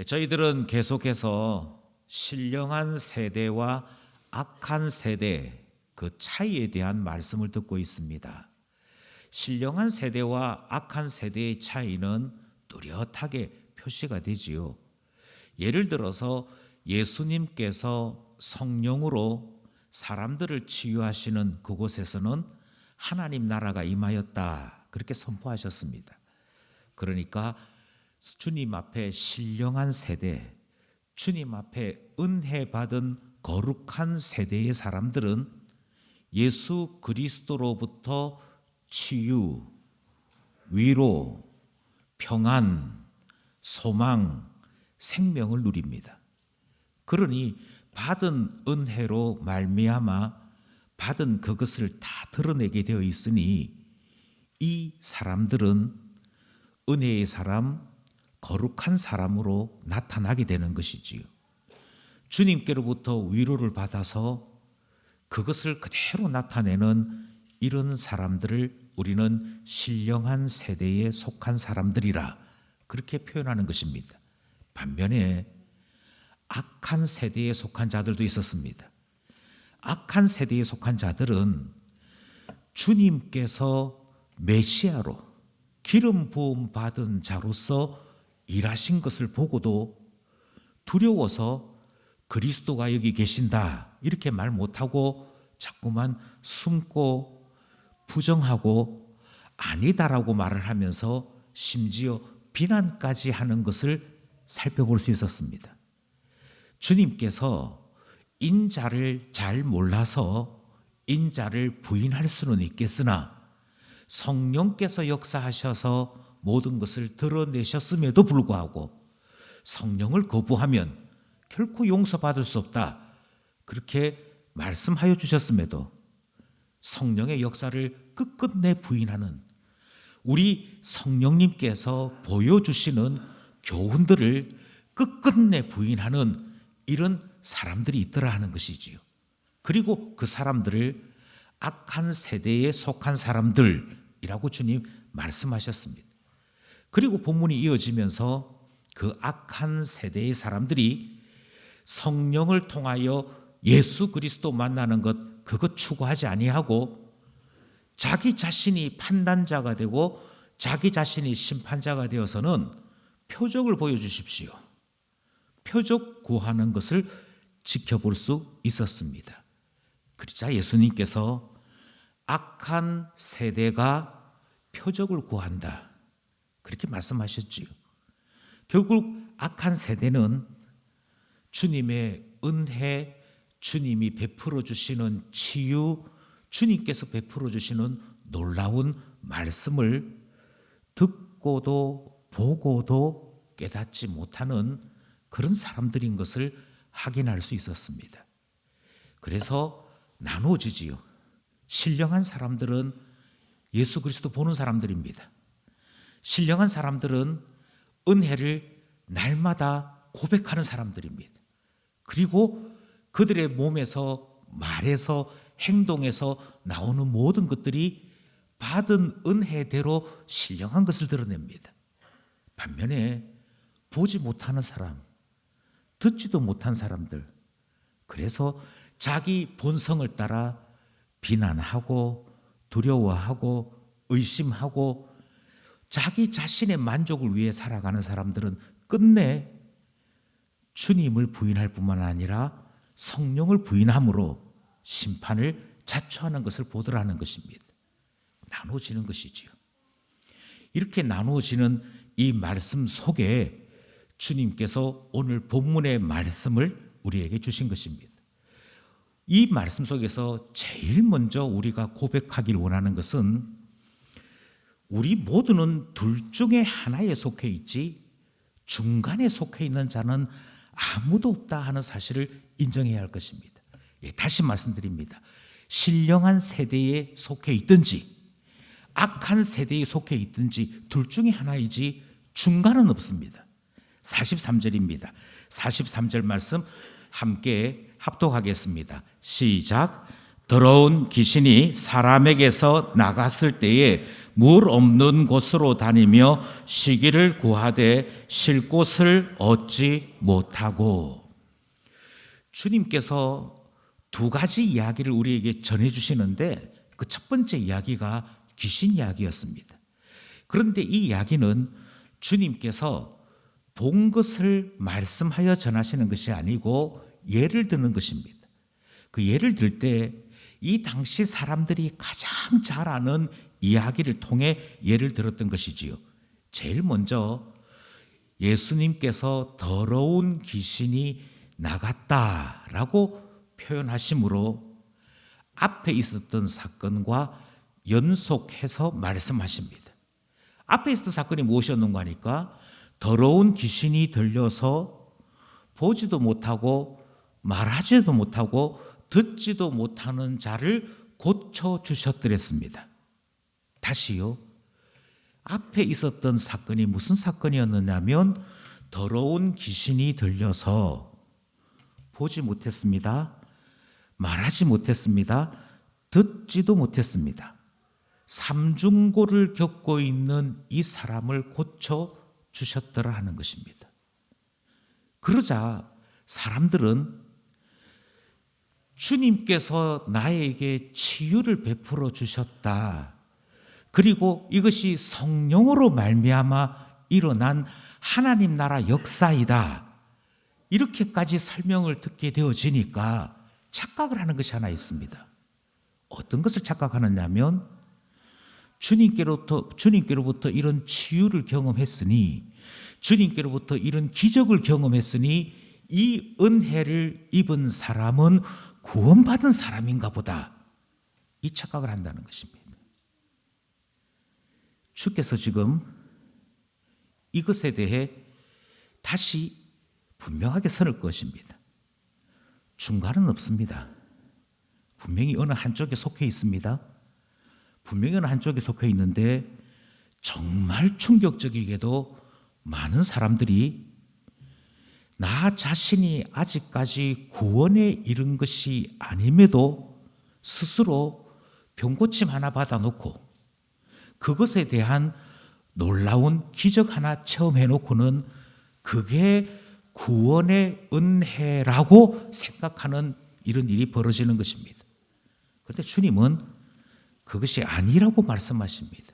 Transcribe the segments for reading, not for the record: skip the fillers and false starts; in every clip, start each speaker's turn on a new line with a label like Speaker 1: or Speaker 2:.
Speaker 1: 저희들은 계속해서 신령한 세대와 악한 세대 그 차이에 대한 말씀을 듣고 있습니다. 신령한 세대와 악한 세대의 차이는 뚜렷하게 표시가 되지요. 예를 들어서 예수님께서 성령으로 사람들을 치유하시는 그곳에서는 하나님 나라가 임하였다 그렇게 선포하셨습니다. 그러니까 주님 앞에 신령한 세대, 주님 앞에 은혜 받은 거룩한 세대의 사람들은 예수 그리스도로부터 치유, 위로, 평안, 소망, 생명을 누립니다. 그러니 받은 은혜로 말미암아 받은 그것을 다 드러내게 되어 있으니 이 사람들은 은혜의 사람, 거룩한 사람으로 나타나게 되는 것이지요. 주님께로부터 위로를 받아서 그것을 그대로 나타내는 이런 사람들을 우리는 신령한 세대에 속한 사람들이라 그렇게 표현하는 것입니다. 반면에 악한 세대에 속한 자들도 있었습니다. 악한 세대에 속한 자들은 주님께서 메시아로 기름 부음 받은 자로서 일하신 것을 보고도 두려워서 그리스도가 여기 계신다 이렇게 말 못하고 자꾸만 숨고 부정하고 아니다라고 말을 하면서 심지어 비난까지 하는 것을 살펴볼 수 있었습니다. 주님께서 인자를 잘 몰라서 인자를 부인할 수는 있겠으나 성령께서 역사하셔서 모든 것을 드러내셨음에도 불구하고 성령을 거부하면 결코 용서받을 수 없다 그렇게 말씀하여 주셨음에도 성령의 역사를 끝끝내 부인하는 우리 성령님께서 보여주시는 교훈들을 끝끝내 부인하는 이런 사람들이 있더라 하는 것이지요. 그리고 그 사람들을 악한 세대에 속한 사람들이라고 주님 말씀하셨습니다. 그리고 본문이 이어지면서 그 악한 세대의 사람들이 성령을 통하여 예수 그리스도 만나는 것 그것 추구하지 아니하고 자기 자신이 판단자가 되고 자기 자신이 심판자가 되어서는 표적을 보여주십시오. 표적 구하는 것을 지켜볼 수 있었습니다. 그러자 예수님께서 악한 세대가 표적을 구한다 그렇게 말씀하셨지요. 결국 악한 세대는 주님의 은혜, 주님이 베풀어 주시는 치유, 주님께서 베풀어 주시는 놀라운 말씀을 듣고도 보고도 깨닫지 못하는 그런 사람들인 것을 확인할 수 있었습니다. 그래서 나누어지지요. 신령한 사람들은 예수 그리스도 보는 사람들입니다. 신령한 사람들은 은혜를 날마다 고백하는 사람들입니다. 그리고 그들의 몸에서 말에서 행동에서 나오는 모든 것들이 받은 은혜대로 신령한 것을 드러냅니다. 반면에 보지 못하는 사람, 듣지도 못한 사람들, 그래서 자기 본성을 따라 비난하고 두려워하고 의심하고 자기 자신의 만족을 위해 살아가는 사람들은 끝내 주님을 부인할 뿐만 아니라 성령을 부인함으로 심판을 자초하는 것을 보더라는 것입니다. 나누어지는 것이지요. 이렇게 나누어지는 이 말씀 속에 주님께서 오늘 본문의 말씀을 우리에게 주신 것입니다. 이 말씀 속에서 제일 먼저 우리가 고백하길 원하는 것은 우리 모두는 둘 중에 하나에 속해 있지 중간에 속해 있는 자는 아무도 없다 하는 사실을 인정해야 할 것입니다. 다시 말씀드립니다. 신령한 세대에 속해 있든지 악한 세대에 속해 있든지 둘 중에 하나이지 중간은 없습니다. 43절입니다. 43절 말씀 함께 합독하겠습니다. 시작. 더러운 귀신이 사람에게서 나갔을 때에 물 없는 곳으로 다니며 쉬기를 구하되 쉴 곳을 얻지 못하고. 주님께서 두 가지 이야기를 우리에게 전해주시는데 그 첫 번째 이야기가 귀신 이야기였습니다. 그런데 이 이야기는 주님께서 본 것을 말씀하여 전하시는 것이 아니고 예를 드는 것입니다. 그 예를 들 때 이 당시 사람들이 가장 잘 아는 이야기를 통해 예를 들었던 것이지요. 제일 먼저 예수님께서 더러운 귀신이 나갔다라고 표현하심으로 앞에 있었던 사건과 연속해서 말씀하십니다. 앞에 있었던 사건이 무엇이었는가 하니까 더러운 귀신이 들려서 보지도 못하고 말하지도 못하고 듣지도 못하는 자를 고쳐주셨더랬습니다. 다시요. 앞에 있었던 사건이 무슨 사건이었느냐면 더러운 귀신이 들려서 보지 못했습니다. 말하지 못했습니다. 듣지도 못했습니다. 삼중고를 겪고 있는 이 사람을 고쳐주셨더라 하는 것입니다. 그러자 사람들은 주님께서 나에게 치유를 베풀어 주셨다. 그리고 이것이 성령으로 말미암아 일어난 하나님 나라 역사이다. 이렇게까지 설명을 듣게 되어지니까 착각을 하는 것이 하나 있습니다. 어떤 것을 착각하느냐면 주님께로부터 이런 치유를 경험했으니, 주님께로부터 이런 기적을 경험했으니 이 은혜를 입은 사람은 구원받은 사람인가 보다. 이 착각을 한다는 것입니다. 주께서 지금 이것에 대해 다시 분명하게 선을 것입니다. 중간은 없습니다. 분명히 어느 한쪽에 속해 있습니다. 분명히 어느 한쪽에 속해 있는데 정말 충격적이게도 많은 사람들이 나 자신이 아직까지 구원에 이른 것이 아님에도 스스로 병고침 하나 받아놓고 그것에 대한 놀라운 기적 하나 체험해 놓고는 그게 구원의 은혜라고 생각하는 이런 일이 벌어지는 것입니다. 그런데 주님은 그것이 아니라고 말씀하십니다.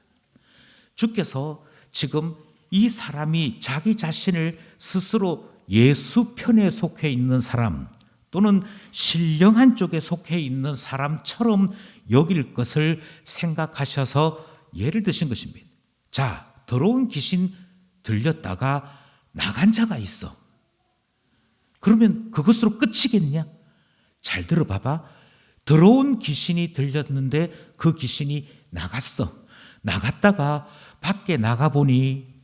Speaker 1: 주께서 지금 이 사람이 자기 자신을 스스로 예수 편에 속해 있는 사람 또는 신령한 쪽에 속해 있는 사람처럼 여길 것을 생각하셔서 예를 드신 것입니다. 자, 더러운 귀신 들렸다가 나간 자가 있어. 그러면 그것으로 끝이겠냐? 잘 들어봐봐. 더러운 귀신이 들렸는데 그 귀신이 나갔어. 나갔다가 밖에 나가보니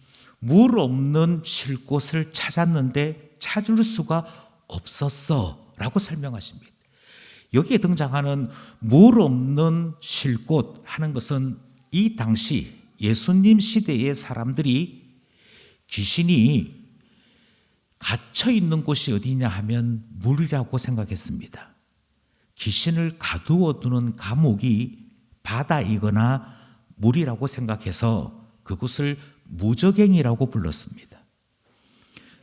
Speaker 1: 물 없는 쉴 곳을 찾았는데 찾을 수가 없었어 라고 설명하십니다. 여기에 등장하는 물 없는 쉴 곳 하는 것은 이 당시 예수님 시대의 사람들이 귀신이 갇혀 있는 곳이 어디냐 하면 물이라고 생각했습니다. 귀신을 가두어 두는 감옥이 바다이거나 물이라고 생각해서 그곳을 무저갱이라고 불렀습니다.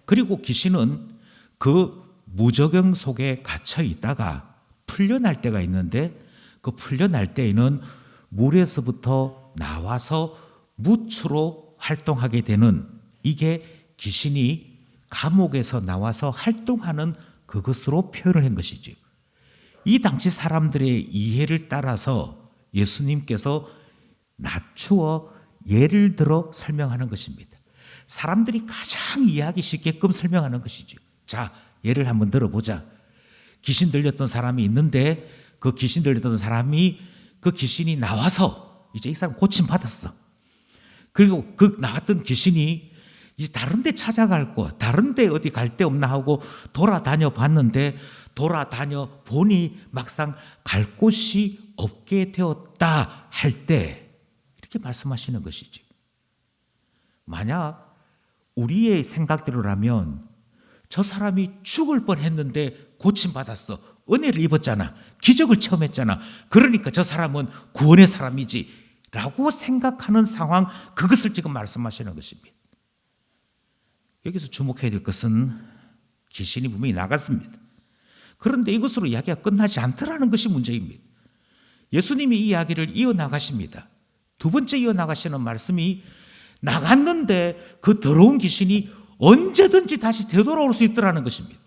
Speaker 1: 그리고 귀신은 그 무저갱 속에 갇혀 있다가 풀려날 때가 있는데 그 풀려날 때에는 물에서부터 나와서 무추로 활동하게 되는, 이게 귀신이 감옥에서 나와서 활동하는 그것으로 표현을 한 것이죠. 이 당시 사람들의 이해를 따라서 예수님께서 낮추어 예를 들어 설명하는 것입니다. 사람들이 가장 이해하기 쉽게끔 설명하는 것이죠. 자, 예를 한번 들어보자. 귀신 들렸던 사람이 있는데 그 귀신 들렸던 사람이 그 귀신이 나와서 이제 이 사람 고침 받았어. 그리고 그 나왔던 귀신이 이제 다른 데 찾아갈 거, 다른 데 어디 갈 데 없나 하고 돌아다녀 봤는데 돌아다녀 보니 막상 갈 곳이 없게 되었다 할 때 이렇게 말씀하시는 것이지. 만약 우리의 생각대로라면 저 사람이 죽을 뻔했는데 고침받았어. 은혜를 입었잖아. 기적을 체험했잖아. 그러니까 저 사람은 구원의 사람이지 라고 생각하는 상황, 그것을 지금 말씀하시는 것입니다. 여기서 주목해야 될 것은 귀신이 분명히 나갔습니다. 그런데 이것으로 이야기가 끝나지 않더라는 것이 문제입니다. 예수님이 이 이야기를 이어나가십니다. 두 번째 이어나가시는 말씀이 나갔는데 그 더러운 귀신이 언제든지 다시 되돌아올 수 있더라는 것입니다.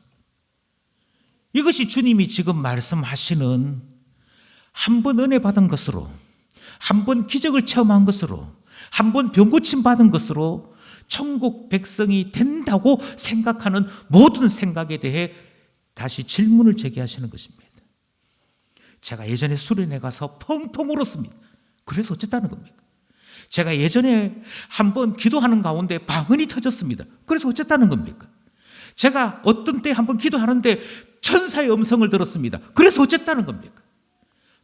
Speaker 1: 이것이 주님이 지금 말씀하시는 한 번 은혜 받은 것으로, 한 번 기적을 체험한 것으로, 한 번 병 고침 받은 것으로 천국 백성이 된다고 생각하는 모든 생각에 대해 다시 질문을 제기하시는 것입니다. 제가 예전에 수련회 가서 펑펑 울었습니다. 그래서 어쨌다는 겁니까? 제가 예전에 한번 기도하는 가운데 방언이 터졌습니다. 그래서 어쨌다는 겁니까? 제가 어떤 때 한번 기도하는데 천사의 음성을 들었습니다. 그래서 어쨌다는 겁니까?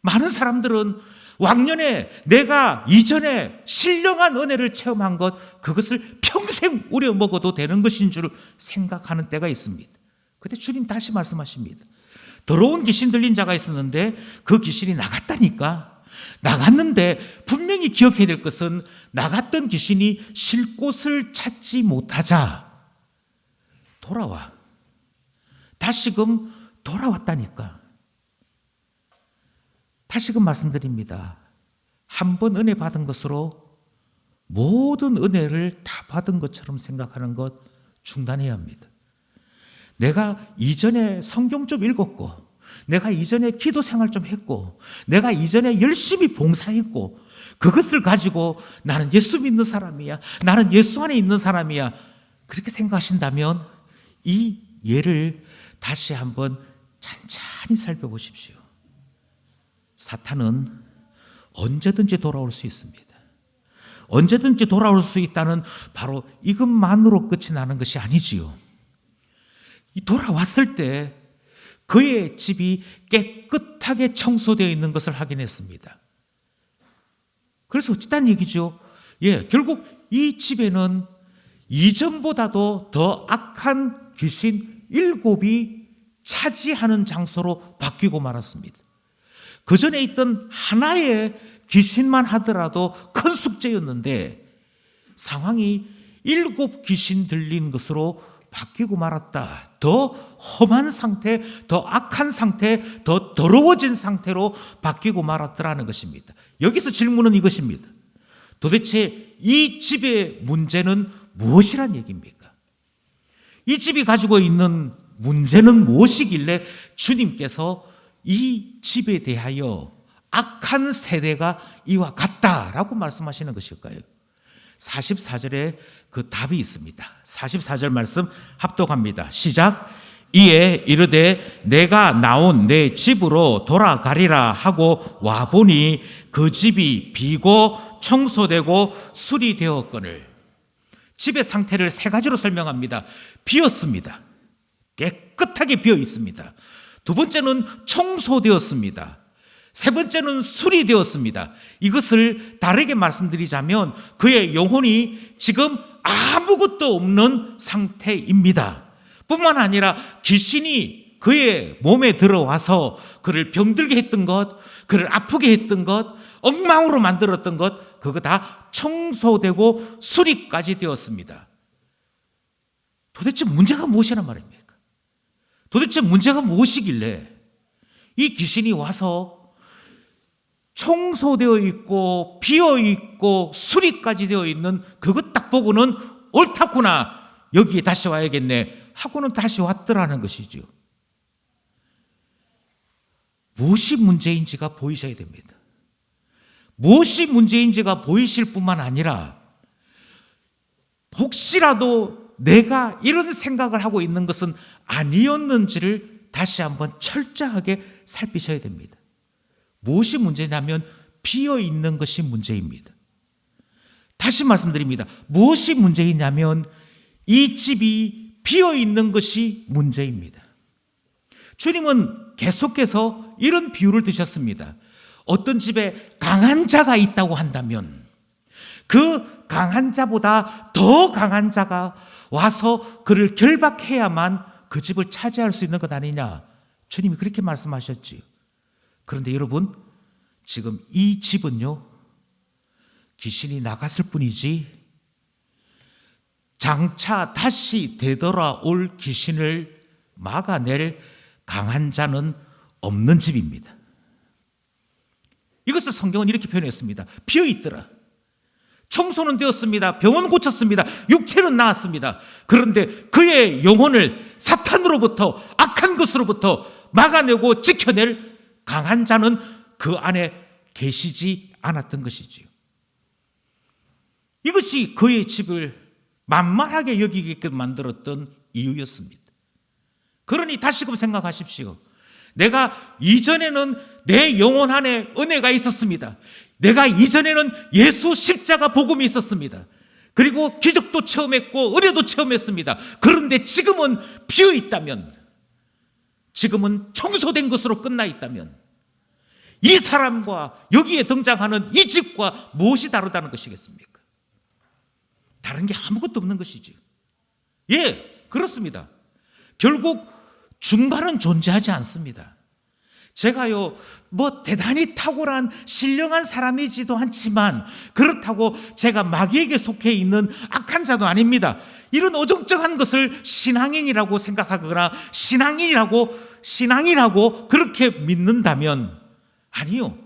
Speaker 1: 많은 사람들은 왕년에 내가 이전에 신령한 은혜를 체험한 것, 그것을 평생 우려먹어도 되는 것인 줄 생각하는 때가 있습니다. 그런데 주님 다시 말씀하십니다. 더러운 귀신 들린 자가 있었는데 그 귀신이 나갔다니까. 나갔는데 분명히 기억해야 될 것은 나갔던 귀신이 쉴 곳을 찾지 못하자 돌아와. 다시금 돌아왔다니까. 다시금 말씀드립니다. 한 번 은혜 받은 것으로 모든 은혜를 다 받은 것처럼 생각하는 것 중단해야 합니다. 내가 이전에 성경 좀 읽었고, 내가 이전에 기도 생활 좀 했고, 내가 이전에 열심히 봉사했고, 그것을 가지고 나는 예수 믿는 사람이야, 나는 예수 안에 있는 사람이야, 그렇게 생각하신다면 이 예를 다시 한번 찬찬히 살펴보십시오. 사탄은 언제든지 돌아올 수 있습니다. 언제든지 돌아올 수 있다는 바로 이것만으로 끝이 나는 것이 아니지요. 돌아왔을 때 그의 집이 깨끗하게 청소되어 있는 것을 확인했습니다. 그래서 어쨌다는 얘기죠. 결국 이 집에는 이전보다도 더 악한 귀신 7이 차지하는 장소로 바뀌고 말았습니다. 그 전에 있던 하나의 귀신만 하더라도 큰 숙제였는데 상황이 7 귀신 들린 것으로 바뀌고 말았다. 더 험한 상태, 더 악한 상태, 더 더러워진 상태로 바뀌고 말았더라는 것입니다. 여기서 질문은 이것입니다. 도대체 이 집의 문제는 무엇이란 얘기입니까? 이 집이 가지고 있는 문제는 무엇이길래 주님께서 이 집에 대하여 악한 세대가 이와 같다라고 말씀하시는 것일까요? 44절에 그 답이 있습니다. 44절 말씀 합독합니다. 시작. 이에 이르되 내가 나온 내 집으로 돌아가리라 하고 와보니 그 집이 비고 청소되고 수리되었거늘. 집의 상태를 3가지로 설명합니다. 비었습니다. 깨끗하게 비어 있습니다. 두 번째는 청소되었습니다. 세 번째는 수리되었습니다. 이것을 다르게 말씀드리자면 그의 영혼이 지금 아무것도 없는 상태입니다. 뿐만 아니라 귀신이 그의 몸에 들어와서 그를 병들게 했던 것, 그를 아프게 했던 것, 엉망으로 만들었던 것, 그거 다 청소되고 수리까지 되었습니다. 도대체 문제가 무엇이란 말입니까? 도대체 문제가 무엇이길래 이 귀신이 와서 청소되어 있고 비어 있고 수리까지 되어 있는 그것 딱 보고는 옳다구나, 여기에 다시 와야겠네 하고는 다시 왔더라는 것이죠. 무엇이 문제인지가 보이셔야 됩니다. 무엇이 문제인지가 보이실 뿐만 아니라 혹시라도 내가 이런 생각을 하고 있는 것은 아니었는지를 다시 한번 철저하게 살피셔야 됩니다. 무엇이 문제냐면 비어 있는 것이 문제입니다. 다시 말씀드립니다. 무엇이 문제이냐면 이 집이 비어 있는 것이 문제입니다. 주님은 계속해서 이런 비유를 드셨습니다. 어떤 집에 강한 자가 있다고 한다면 그 강한 자보다 더 강한 자가 와서 그를 결박해야만 그 집을 차지할 수 있는 것 아니냐, 주님이 그렇게 말씀하셨지요. 그런데 여러분, 지금 이 집은요, 귀신이 나갔을 뿐이지 장차 다시 되돌아올 귀신을 막아낼 강한 자는 없는 집입니다. 이것을 성경은 이렇게 표현했습니다. 비어있더라. 청소는 되었습니다. 병원 고쳤습니다. 육체는 나았습니다. 그런데 그의 영혼을 사탄으로부터, 악한 것으로부터 막아내고 지켜낼 강한 자는 그 안에 계시지 않았던 것이지요. 이것이 그의 집을 만만하게 여기게끔 만들었던 이유였습니다. 그러니 다시금 생각하십시오. 내가 이전에는 내 영혼 안에 은혜가 있었습니다. 내가 이전에는 예수 십자가 복음이 있었습니다. 그리고 기적도 체험했고 은혜도 체험했습니다. 그런데 지금은 비어 있다면, 지금은 청소된 것으로 끝나 있다면, 이 사람과 여기에 등장하는 이 집과 무엇이 다르다는 것이겠습니까? 다른 게 아무것도 없는 것이지. 예, 그렇습니다. 결국 중간은 존재하지 않습니다. 제가요, 대단히 탁월한 신령한 사람이지도 않지만 그렇다고 제가 마귀에게 속해 있는 악한 자도 아닙니다. 이런 어정쩡한 것을 신앙인이라고 생각하거나 신앙이라고 그렇게 믿는다면, 아니요,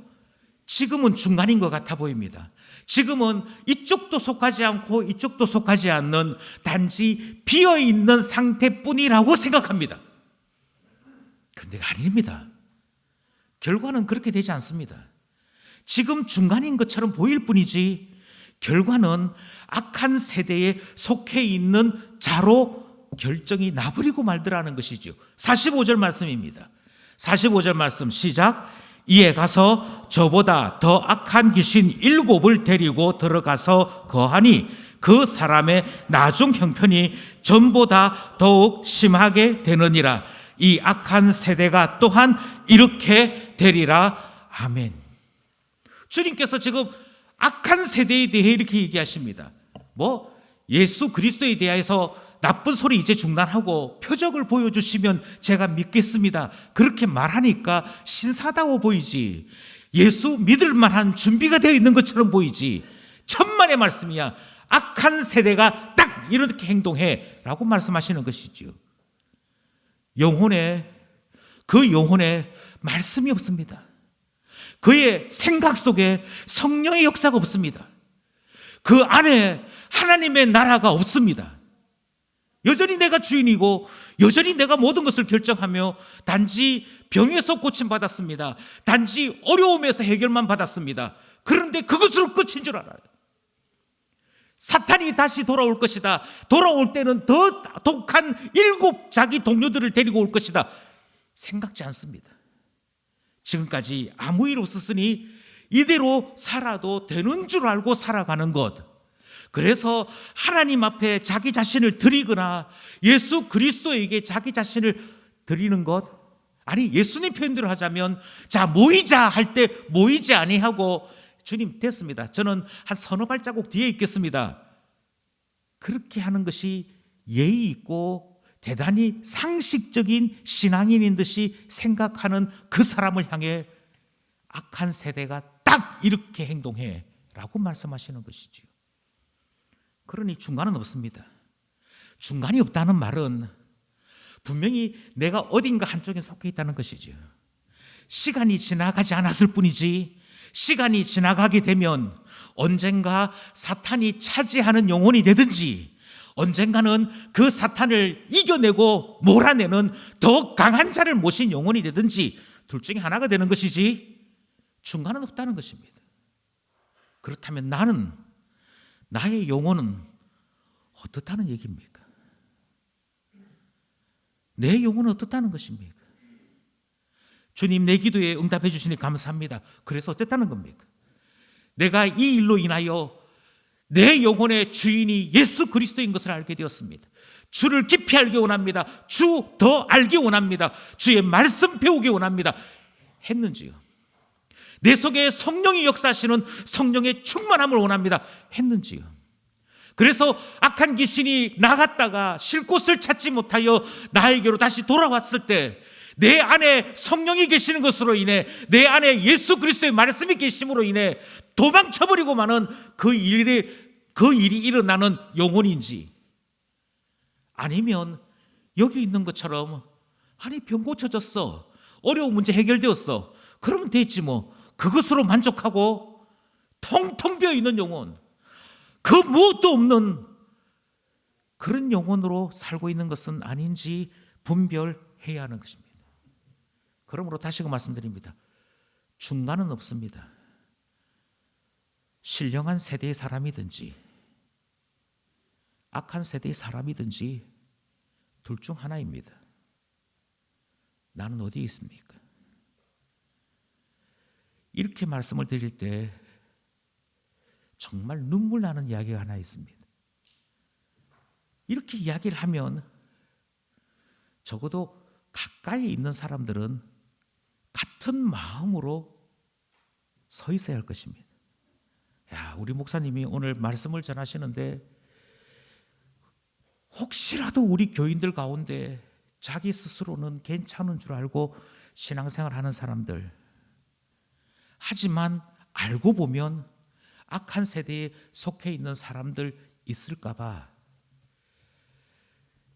Speaker 1: 지금은 중간인 것 같아 보입니다. 지금은 이쪽도 속하지 않고 이쪽도 속하지 않는 단지 비어있는 상태뿐이라고 생각합니다. 그런데 아닙니다. 결과는 그렇게 되지 않습니다. 지금 중간인 것처럼 보일 뿐이지 결과는 악한 세대에 속해 있는 자로 결정이 나버리고 말더라는 것이죠. 45절 말씀입니다. 45절 말씀 시작. 이에 가서 저보다 더 악한 귀신 7을 데리고 들어가서 거하니 그 사람의 나중 형편이 전보다 더욱 심하게 되느니라. 이 악한 세대가 또한 이렇게 되리라. 아멘. 주님께서 지금 악한 세대에 대해 이렇게 얘기하십니다. 예수 그리스도에 대해서 나쁜 소리 이제 중단하고 표적을 보여주시면 제가 믿겠습니다. 그렇게 말하니까 신사다워 보이지, 예수 믿을 만한 준비가 되어 있는 것처럼 보이지, 천만의 말씀이야. 악한 세대가 딱 이렇게 행동해 라고 말씀하시는 것이지요. 그 영혼에 말씀이 없습니다. 그의 생각 속에 성령의 역사가 없습니다. 그 안에 하나님의 나라가 없습니다. 여전히 내가 주인이고 여전히 내가 모든 것을 결정하며 단지 병에서 고침받았습니다. 단지 어려움에서 해결만 받았습니다. 그런데 그것으로 끝인 줄 알아요. 사탄이 다시 돌아올 것이다. 돌아올 때는 더 독한 7 자기 동료들을 데리고 올 것이다. 생각지 않습니다. 지금까지 아무 일 없었으니 이대로 살아도 되는 줄 알고 살아가는 것. 그래서 하나님 앞에 자기 자신을 드리거나 예수 그리스도에게 자기 자신을 드리는 것, 아니 예수님 표현대로 하자면 자 모이자 할 때 모이지 아니하고 주님 됐습니다, 저는 한 서너 발자국 뒤에 있겠습니다, 그렇게 하는 것이 예의 있고 대단히 상식적인 신앙인인 듯이 생각하는 그 사람을 향해 악한 세대가 딱 이렇게 행동해 라고 말씀하시는 것이지요. 그러니 중간은 없습니다. 중간이 없다는 말은 분명히 내가 어딘가 한쪽에 속해 있다는 것이죠. 시간이 지나가지 않았을 뿐이지 시간이 지나가게 되면 언젠가 사탄이 차지하는 영혼이 되든지 언젠가는 그 사탄을 이겨내고 몰아내는 더 강한 자를 모신 영혼이 되든지 둘 중에 하나가 되는 것이지 중간은 없다는 것입니다. 그렇다면 나의 영혼은 어떻다는 얘기입니까? 내 영혼은 어떻다는 것입니까? 주님 내 기도에 응답해 주시니 감사합니다. 그래서 어땠다는 겁니까? 내가 이 일로 인하여 내 영혼의 주인이 예수 그리스도인 것을 알게 되었습니다. 주를 깊이 알기 원합니다. 주 더 알기 원합니다. 주의 말씀 배우기 원합니다. 했는지요? 내 속에 성령이 역사하시는 성령의 충만함을 원합니다. 했는지요? 그래서 악한 귀신이 나갔다가 쉴 곳을 찾지 못하여 나에게로 다시 돌아왔을 때 내 안에 성령이 계시는 것으로 인해, 내 안에 예수 그리스도의 말씀이 계심으로 인해 도망쳐버리고 마는 그 일이 일어나는 영혼인지, 아니면 여기 있는 것처럼 아니 병 고쳐졌어, 어려운 문제 해결되었어, 그러면 됐지 뭐, 그것으로 만족하고 텅텅 비어 있는 영혼, 그 무엇도 없는 그런 영혼으로 살고 있는 것은 아닌지 분별해야 하는 것입니다. 그러므로 다시 말씀드립니다. 중간은 없습니다. 신령한 세대의 사람이든지 악한 세대의 사람이든지 둘 중 하나입니다. 나는 어디에 있습니까? 이렇게 말씀을 드릴 때 정말 눈물 나는 이야기가 하나 있습니다. 이렇게 이야기를 하면 적어도 가까이 있는 사람들은 같은 마음으로 서 있어야 할 것입니다. 야, 우리 목사님이 오늘 말씀을 전하시는데 혹시라도 우리 교인들 가운데 자기 스스로는 괜찮은 줄 알고 신앙생활 하는 사람들, 하지만 알고 보면 악한 세대에 속해 있는 사람들 있을까 봐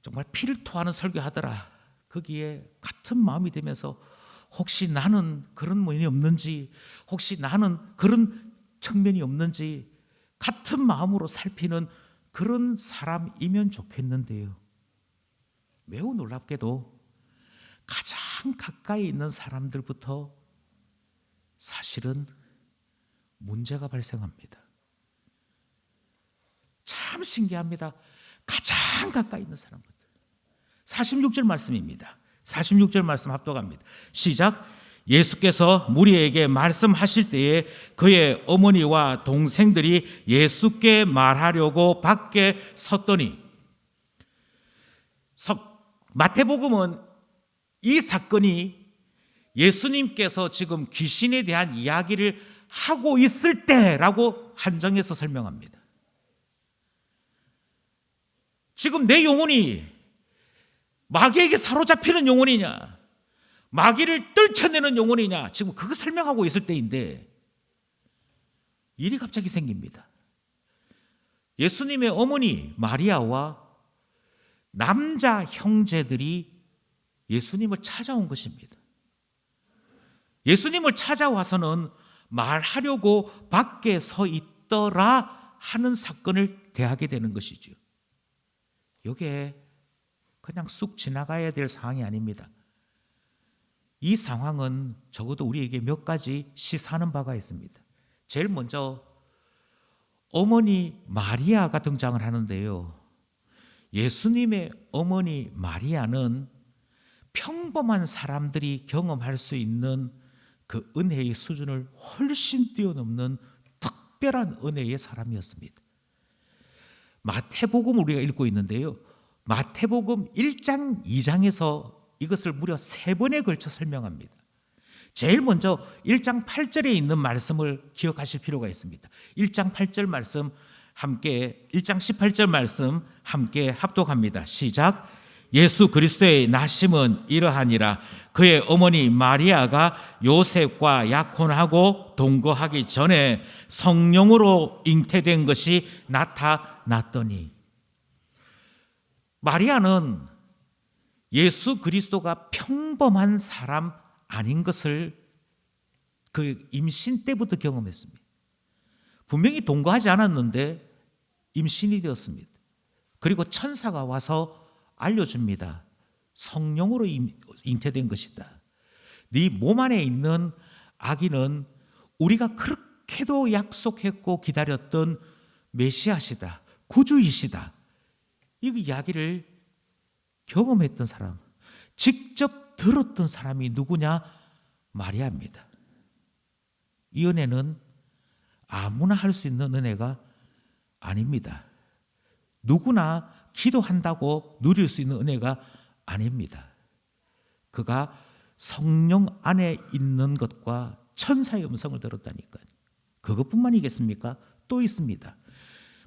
Speaker 1: 정말 피를 토하는 설교하더라. 거기에 같은 마음이 되면서 혹시 나는 그런 면이 없는지, 혹시 나는 그런 측면이 없는지 같은 마음으로 살피는 그런 사람이면 좋겠는데요. 매우 놀랍게도 가장 가까이 있는 사람들부터 사실은 문제가 발생합니다. 참 신기합니다. 가장 가까이 있는 사람부터. 46절 말씀입니다. 46절 말씀 합독합니다. 시작. 예수께서 무리에게 말씀하실 때에 그의 어머니와 동생들이 예수께 말하려고 밖에 섰더니, 마태복음은 이 사건이 예수님께서 지금 귀신에 대한 이야기를 하고 있을 때라고 한정해서 설명합니다. 지금 내 영혼이 마귀에게 사로잡히는 영혼이냐, 마귀를 떨쳐내는 영혼이냐, 지금 그거 설명하고 있을 때인데 일이 갑자기 생깁니다. 예수님의 어머니 마리아와 남자 형제들이 예수님을 찾아온 것입니다. 예수님을 찾아와서는 말하려고 밖에 서 있더라 하는 사건을 대하게 되는 것이죠. 이게 그냥 쑥 지나가야 될 상황이 아닙니다. 이 상황은 적어도 우리에게 몇 가지 시사하는 바가 있습니다. 제일 먼저 어머니 마리아가 등장을 하는데요. 예수님의 어머니 마리아는 평범한 사람들이 경험할 수 있는 그 은혜의 수준을 훨씬 뛰어넘는 특별한 은혜의 사람이었습니다. 마태복음 우리가 읽고 있는데요. 마태복음 1장, 2장에서 이것을 무려 3번에 걸쳐 설명합니다. 제일 먼저 1장 8절에 있는 말씀을 기억하실 필요가 있습니다. 1장 8절 말씀 함께, 1장 18절 말씀 함께 합독합니다. 시작. 예수 그리스도의 나심은 이러하니라. 그의 어머니 마리아가 요셉과 약혼하고 동거하기 전에 성령으로 잉태된 것이 나타났더니. 마리아는 예수 그리스도가 평범한 사람 아닌 것을 그 임신 때부터 경험했습니다. 분명히 동거하지 않았는데 임신이 되었습니다. 그리고 천사가 와서 알려줍니다. 성령으로 잉태된 것이다. 네 몸 안에 있는 아기는 우리가 그렇게도 약속했고 기다렸던 메시아시다, 구주이시다. 이 이야기를 경험했던 사람, 직접 들었던 사람이 누구냐? 마리아입니다. 이 은혜는 아무나 할 수 있는 은혜가 아닙니다. 누구나 기도한다고 누릴 수 있는 은혜가 아닙니다. 그가 성령 안에 있는 것과 천사의 음성을 들었다니까요. 그것뿐만이겠습니까? 또 있습니다.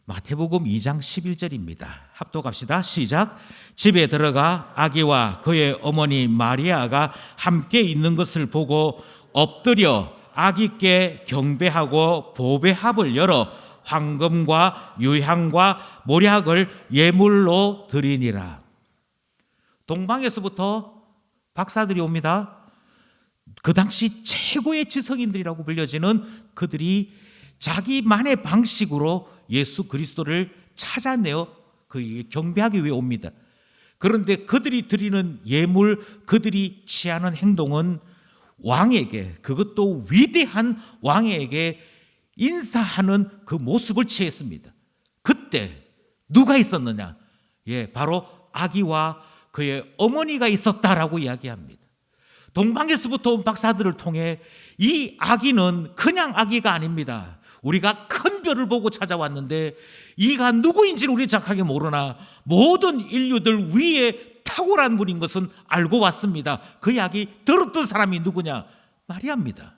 Speaker 1: 마태복음 2장 11절입니다. 합독합시다. 시작. 집에 들어가 아기와 그의 어머니 마리아가 함께 있는 것을 보고 엎드려 아기께 경배하고 보배합을 열어 황금과 유향과 모략을 예물로 드리니라. 동방에서부터 박사들이 옵니다. 그 당시 최고의 지성인들이라고 불려지는 그들이 자기만의 방식으로 예수 그리스도를 찾아내어 그 경배하기 위해 옵니다. 그런데 그들이 드리는 예물, 그들이 취하는 행동은 왕에게, 그것도 위대한 왕에게 인사하는 그 모습을 취했습니다. 그때 누가 있었느냐? 바로 아기와 그의 어머니가 있었다라고 이야기합니다. 동방에서부터 온 박사들을 통해 이 아기는 그냥 아기가 아닙니다. 우리가 큰 별을 보고 찾아왔는데 이가 누구인지를 우리 정확하게 모르나 모든 인류들 위에 탁월한 분인 것은 알고 왔습니다. 그 이야기 들었던 사람이 누구냐? 마리아입니다.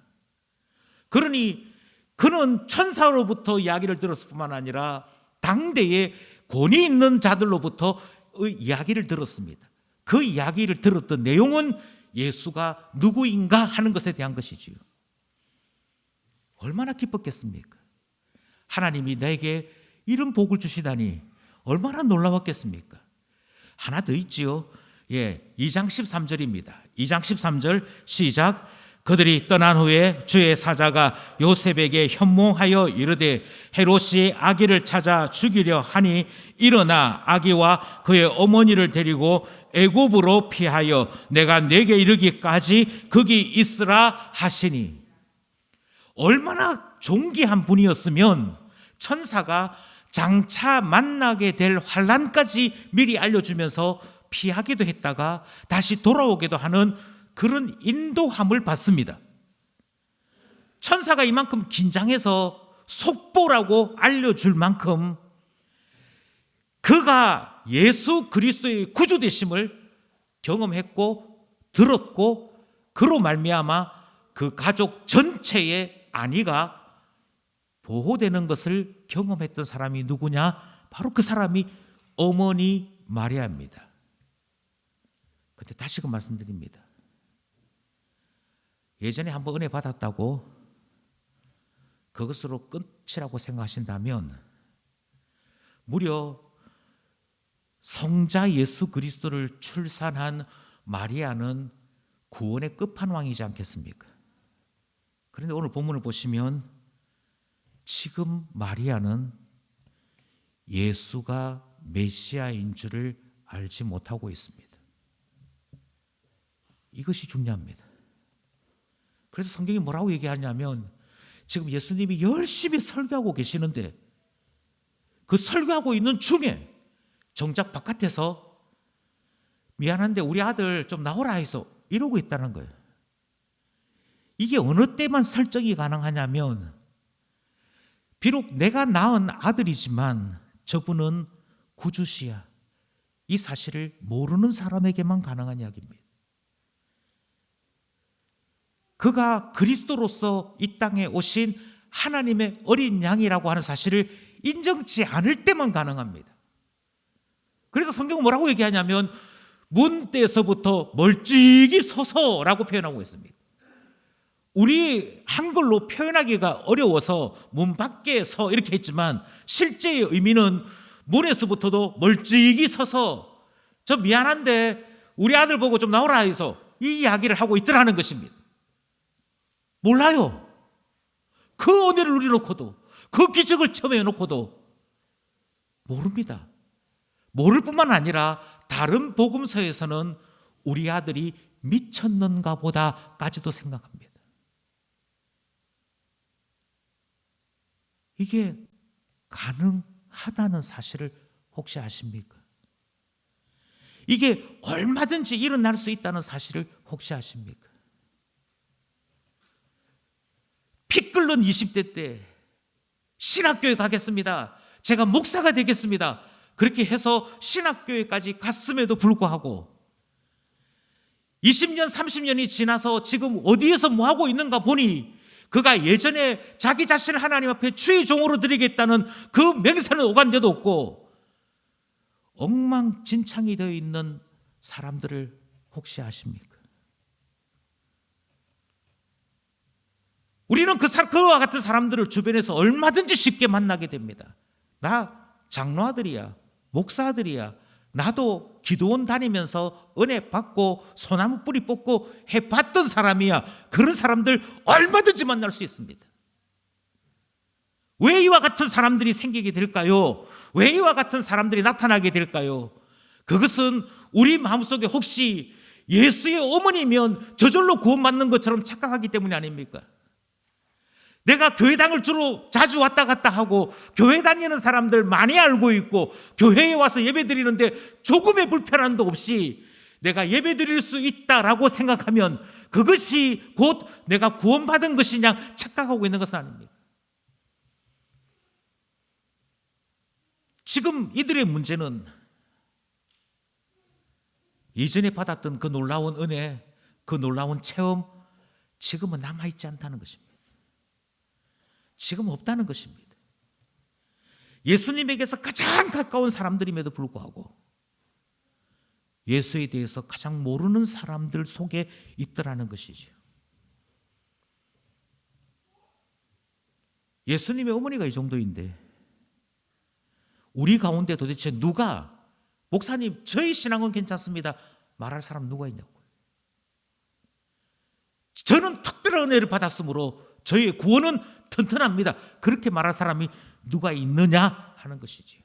Speaker 1: 그러니 그는 천사로부터 이야기를 들었을 뿐만 아니라 당대의 권위 있는 자들로부터 이야기를 들었습니다. 그 이야기를 들었던 내용은 예수가 누구인가 하는 것에 대한 것이지요. 얼마나 기뻤겠습니까? 하나님이 내게 이런 복을 주시다니 얼마나 놀라웠겠습니까? 하나 더 있지요. 2장 13절입니다. 2장 13절 시작. 그들이 떠난 후에 주의 사자가 요셉에게 현몽하여 이르되 헤롯이 아기를 찾아 죽이려 하니 일어나 아기와 그의 어머니를 데리고 애굽으로 피하여 내가 내게 이르기까지 거기 있으라 하시니. 얼마나 존귀한 분이었으면 천사가 장차 만나게 될 환난까지 미리 알려주면서 피하기도 했다가 다시 돌아오기도 하는 그런 인도함을 받습니다. 천사가 이만큼 긴장해서 속보라고 알려줄 만큼 그가 예수 그리스도의 구주되심을 경험했고 들었고 그로 말미암아 그 가족 전체의 안위가 보호되는 것을 경험했던 사람이 누구냐? 바로 그 사람이 어머니 마리아입니다. 그런데 다시금 말씀드립니다. 예전에 한번 은혜 받았다고 그것으로 끝이라고 생각하신다면 무려 성자 예수 그리스도를 출산한 마리아는 구원의 끝판왕이지 않겠습니까? 그런데 오늘 본문을 보시면 지금 마리아는 예수가 메시아인 줄을 알지 못하고 있습니다. 이것이 중요합니다. 그래서 성경이 뭐라고 얘기하냐면 지금 예수님이 열심히 설교하고 계시는데 그 설교하고 있는 중에 정작 바깥에서 미안한데 우리 아들 좀 나오라 해서 이러고 있다는 거예요. 이게 어느 때만 설정이 가능하냐면 비록 내가 낳은 아들이지만 저분은 구주시야. 이 사실을 모르는 사람에게만 가능한 이야기입니다. 그가 그리스도로서 이 땅에 오신 하나님의 어린 양이라고 하는 사실을 인정치 않을 때만 가능합니다. 그래서 성경은 뭐라고 얘기하냐면 문때에서부터 멀찍이 서서라고 표현하고 있습니다. 우리 한글로 표현하기가 어려워서 문 밖에 서 이렇게 했지만 실제의 의미는 문에서부터도 멀찍이 서서 저 미안한데 우리 아들 보고 좀 나오라 해서 이 이야기를 하고 있더라는 것입니다. 몰라요. 그 은혜를 누려놓고도 그 기적을 체험해놓고도 모릅니다. 모를 뿐만 아니라 다른 복음서에서는 우리 아들이 미쳤는가 보다까지도 생각합니다. 이게 가능하다는 사실을 혹시 아십니까? 이게 얼마든지 일어날 수 있다는 사실을 혹시 아십니까? 피 끓는 20대 때 신학교에 가겠습니다. 제가 목사가 되겠습니다. 그렇게 해서 신학교에까지 갔음에도 불구하고 20년, 30년이 지나서 지금 어디에서 뭐하고 있는가 보니 그가 예전에 자기 자신을 하나님 앞에 주의 종으로 드리겠다는 그 맹세는 오간데도 없고 엉망진창이 되어 있는 사람들을 혹시 아십니까? 우리는 그와 같은 사람들을 주변에서 얼마든지 쉽게 만나게 됩니다. 나 장로아들이야, 목사들이야, 나도 기도원 다니면서 은혜 받고 소나무 뿌리 뽑고 해봤던 사람이야. 그런 사람들 얼마든지 만날 수 있습니다. 왜 이와 같은 사람들이 생기게 될까요? 왜 이와 같은 사람들이 나타나게 될까요? 그것은 우리 마음속에 혹시 예수의 어머니면 저절로 구원받는 것처럼 착각하기 때문이 아닙니까? 내가 교회당을 주로 자주 왔다 갔다 하고 교회 다니는 사람들 많이 알고 있고 교회에 와서 예배 드리는데 조금의 불편함도 없이 내가 예배 드릴 수 있다라고 생각하면 그것이 곧 내가 구원받은 것이냐 착각하고 있는 것은 아닙니다. 지금 이들의 문제는 이전에 받았던 그 놀라운 은혜, 그 놀라운 체험 지금은 남아있지 않다는 것입니다. 지금 없다는 것입니다. 예수님에게서 가장 가까운 사람들임에도 불구하고 예수에 대해서 가장 모르는 사람들 속에 있더라는 것이죠. 예수님의 어머니가 이 정도인데 우리 가운데 도대체 누가 목사님 저희 신앙은 괜찮습니다 말할 사람 누가 있냐고요. 저는 특별한 은혜를 받았으므로 저희의 구원은 튼튼합니다. 그렇게 말할 사람이 누가 있느냐 하는 것이지.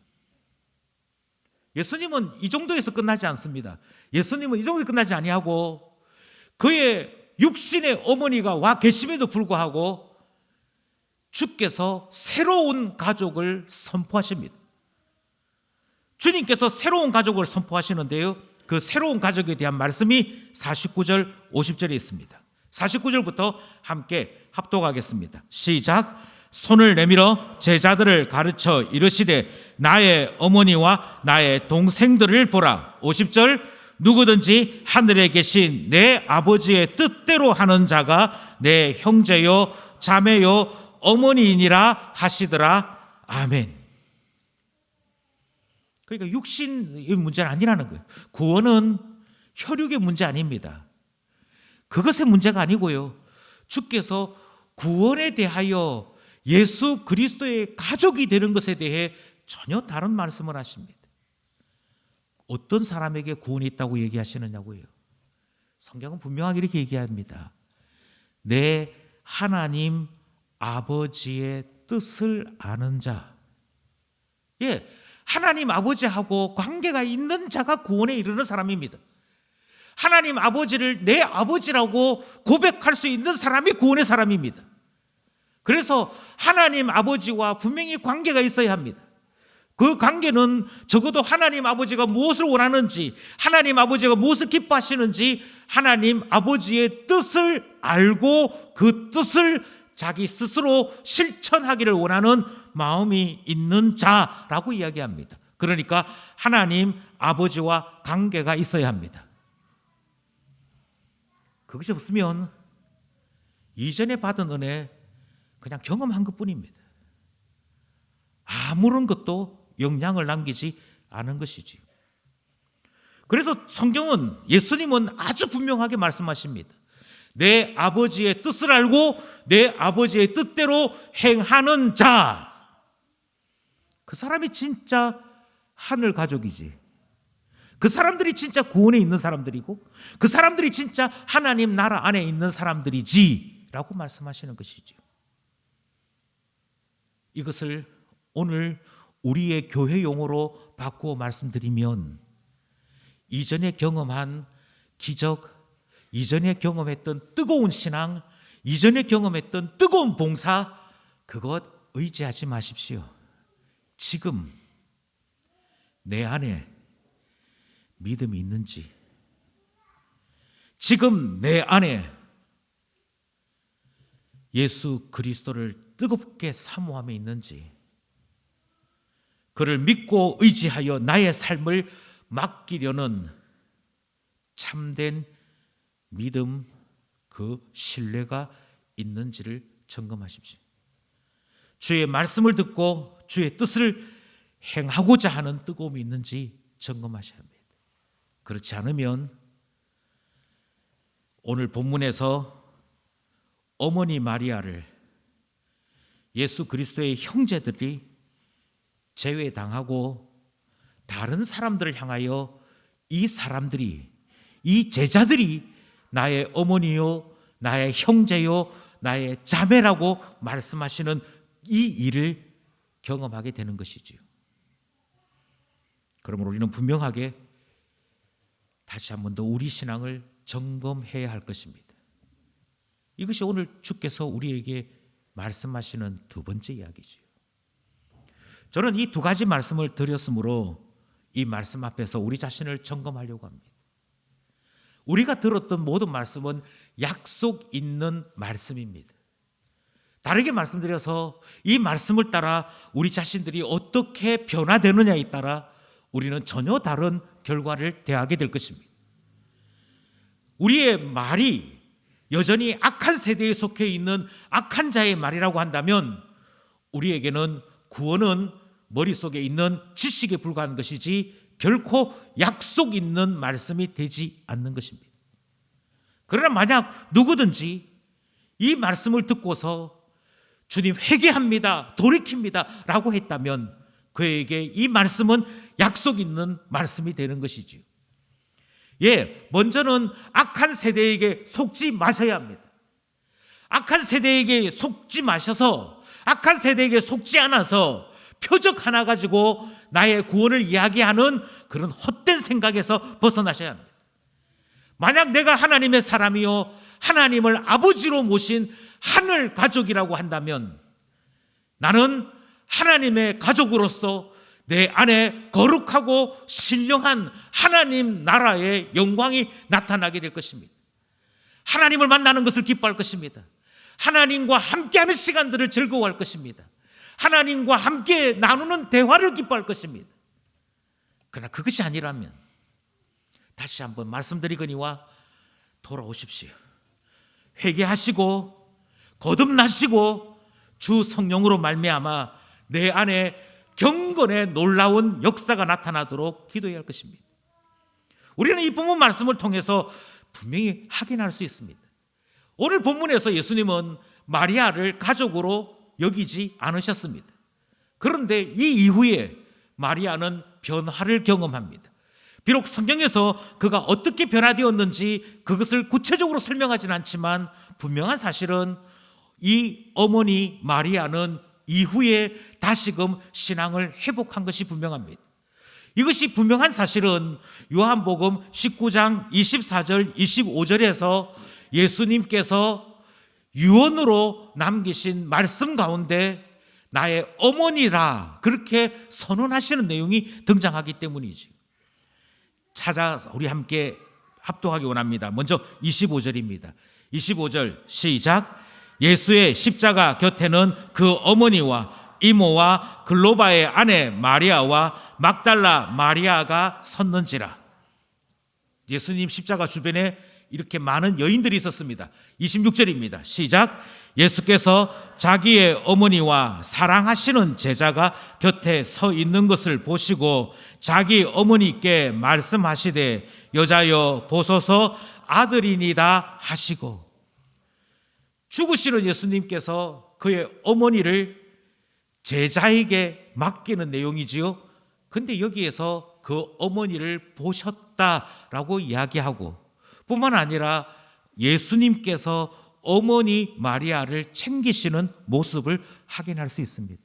Speaker 1: 예수님은 이 정도에서 끝나지 않습니다. 예수님은 이 정도에서 끝나지 아니하고 그의 육신의 어머니가 와 계심에도 불구하고 주께서 새로운 가족을 선포하십니다. 주님께서 새로운 가족을 선포하시는데요. 그 새로운 가족에 대한 말씀이 49절 50절에 있습니다. 49절부터 함께 합독하겠습니다. 시작. 손을 내밀어 제자들을 가르쳐 이르시되 나의 어머니와 나의 동생들을 보라. 50절. 누구든지 하늘에 계신 내 아버지의 뜻대로 하는 자가 내 형제요 자매요 어머니이니라 하시더라. 아멘. 그러니까 육신의 문제는 아니라는 거예요. 구원은 혈육의 문제 아닙니다. 그것의 문제가 아니고요. 주께서 구원에 대하여 예수 그리스도의 가족이 되는 것에 대해 전혀 다른 말씀을 하십니다. 어떤 사람에게 구원이 있다고 얘기하시느냐고요. 성경은 분명하게 이렇게 얘기합니다. 내 하나님 아버지의 뜻을 아는 자. 예, 하나님 아버지하고 관계가 있는 자가 구원에 이르는 사람입니다. 하나님 아버지를 내 아버지라고 고백할 수 있는 사람이 구원의 사람입니다. 그래서 하나님 아버지와 분명히 관계가 있어야 합니다. 그 관계는 적어도 하나님 아버지가 무엇을 원하는지, 하나님 아버지가 무엇을 기뻐하시는지 하나님 아버지의 뜻을 알고 그 뜻을 자기 스스로 실천하기를 원하는 마음이 있는 자라고 이야기합니다. 그러니까 하나님 아버지와 관계가 있어야 합니다. 그것이 없으면 이전에 받은 은혜 그냥 경험한 것뿐입니다. 아무런 것도 영향을 남기지 않은 것이지요. 그래서 성경은 예수님은 아주 분명하게 말씀하십니다. 내 아버지의 뜻을 알고 내 아버지의 뜻대로 행하는 자, 그 사람이 진짜 하늘 가족이지. 그 사람들이 진짜 구원에 있는 사람들이고 그 사람들이 진짜 하나님 나라 안에 있는 사람들이지 라고 말씀하시는 것이죠. 이것을 오늘 우리의 교회 용어로 바꾸어 말씀드리면 이전에 경험한 기적, 이전에 경험했던 뜨거운 신앙, 이전에 경험했던 뜨거운 봉사, 그것 의지하지 마십시오. 지금 내 안에 믿음이 있는지, 지금 내 안에 예수 그리스도를 뜨겁게 사모함에 있는지, 그를 믿고 의지하여 나의 삶을 맡기려는 참된 믿음, 그 신뢰가 있는지를 점검하십시오. 주의 말씀을 듣고 주의 뜻을 행하고자 하는 뜨거움이 있는지 점검하셔야 합니다. 그렇지 않으면 오늘 본문에서 어머니 마리아를 예수 그리스도의 형제들이 제외당하고 다른 사람들을 향하여 이 사람들이, 이 제자들이 나의 어머니요, 나의 형제요, 나의 자매라고 말씀하시는 이 일을 경험하게 되는 것이지요. 그러므로 우리는 분명하게 다시 한 번 더 우리 신앙을 점검해야 할 것입니다. 이것이 오늘 주께서 우리에게 말씀하시는 두 번째 이야기지요. 저는 이 두 가지 말씀을 드렸으므로 이 말씀 앞에서 우리 자신을 점검하려고 합니다. 우리가 들었던 모든 말씀은 약속 있는 말씀입니다. 다르게 말씀드려서 이 말씀을 따라 우리 자신들이 어떻게 변화되느냐에 따라 우리는 전혀 다른 결과를 대하게 될 것입니다. 우리의 말이 여전히 악한 세대에 속해 있는 악한 자의 말이라고 한다면 우리에게는 구원은 머릿속에 있는 지식에 불과한 것이지 결코 약속 있는 말씀이 되지 않는 것입니다. 그러나 만약 누구든지 이 말씀을 듣고서 주님 회개합니다, 돌이킵니다 라고 했다면 그에게 이 말씀은 약속 있는 말씀이 되는 것이지요. 먼저는 악한 세대에게 속지 마셔야 합니다. 악한 세대에게 속지 마셔서, 악한 세대에게 속지 않아서 표적 하나 가지고 나의 구원을 이야기하는 그런 헛된 생각에서 벗어나셔야 합니다. 만약 내가 하나님의 사람이요 하나님을 아버지로 모신 하늘 가족이라고 한다면 나는 하나님의 가족으로서 내 안에 거룩하고 신령한 하나님 나라의 영광이 나타나게 될 것입니다. 하나님을 만나는 것을 기뻐할 것입니다. 하나님과 함께하는 시간들을 즐거워할 것입니다. 하나님과 함께 나누는 대화를 기뻐할 것입니다. 그러나 그것이 아니라면 다시 한번 말씀드리거니와 돌아오십시오. 회개하시고 거듭나시고 주 성령으로 말미암아 내 안에 경건의 놀라운 역사가 나타나도록 기도해야 할 것입니다. 우리는 이 본문 말씀을 통해서 분명히 확인할 수 있습니다. 오늘 본문에서 예수님은 마리아를 가족으로 여기지 않으셨습니다. 그런데 이 이후에 마리아는 변화를 경험합니다. 비록 성경에서 그가 어떻게 변화되었는지 그것을 구체적으로 설명하지는 않지만 분명한 사실은 이 어머니 마리아는 이후에 다시금 신앙을 회복한 것이 분명합니다. 이것이 분명한 사실은 요한복음 19장 24절 25절에서 예수님께서 유언으로 남기신 말씀 가운데 나의 어머니라 그렇게 선언하시는 내용이 등장하기 때문이지. 찾아서 우리 함께 합독하기 원합니다. 먼저 25절입니다. 25절 시작. 예수의 십자가 곁에는 그 어머니와 이모와 글로바의 아내 마리아와 막달라 마리아가 섰는지라. 예수님 십자가 주변에 이렇게 많은 여인들이 있었습니다. 26절입니다. 시작. 예수께서 자기의 어머니와 사랑하시는 제자가 곁에 서 있는 것을 보시고 자기 어머니께 말씀하시되 여자여 보소서 아들이니다 하시고. 죽으시는 예수님께서 그의 어머니를 제자에게 맡기는 내용이지요. 근데 여기에서 그 어머니를 보셨다라고 이야기하고 뿐만 아니라 예수님께서 어머니 마리아를 챙기시는 모습을 확인할 수 있습니다.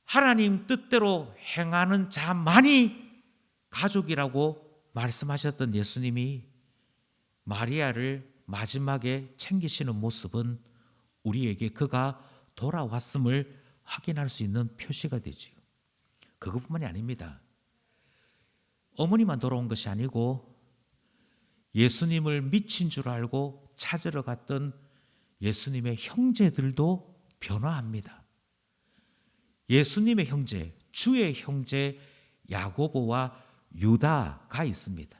Speaker 1: 하나님 뜻대로 행하는 자만이 가족이라고 말씀하셨던 예수님이 마리아를 마지막에 챙기시는 모습은 우리에게 그가 돌아왔음을 확인할 수 있는 표시가 되지요. 그것뿐만이 아닙니다. 어머니만 돌아온 것이 아니고 예수님을 미친 줄 알고 찾으러 갔던 예수님의 형제들도 변화합니다. 예수님의 형제, 주의 형제 야고보와 유다가 있습니다.